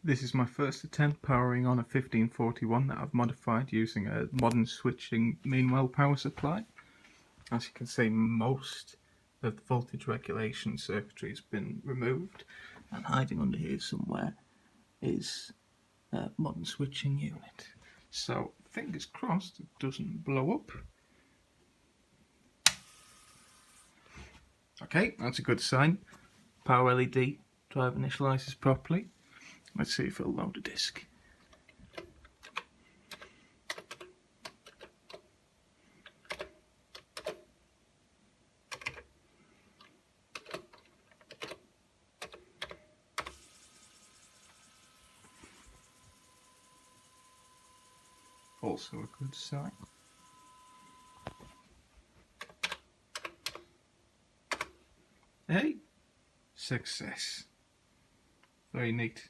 This is my first attempt powering on a 1541 that I've modified using a modern switching meanwhile power supply. As you can see, most of the voltage regulation circuitry has been removed, and hiding under here somewhere is a modern switching unit. So fingers crossed it doesn't blow up. Okay, that's a good sign. Power LED drive initializes properly. Let's see if it'll load a disk. Also a good sign. Hey, success. Very neat.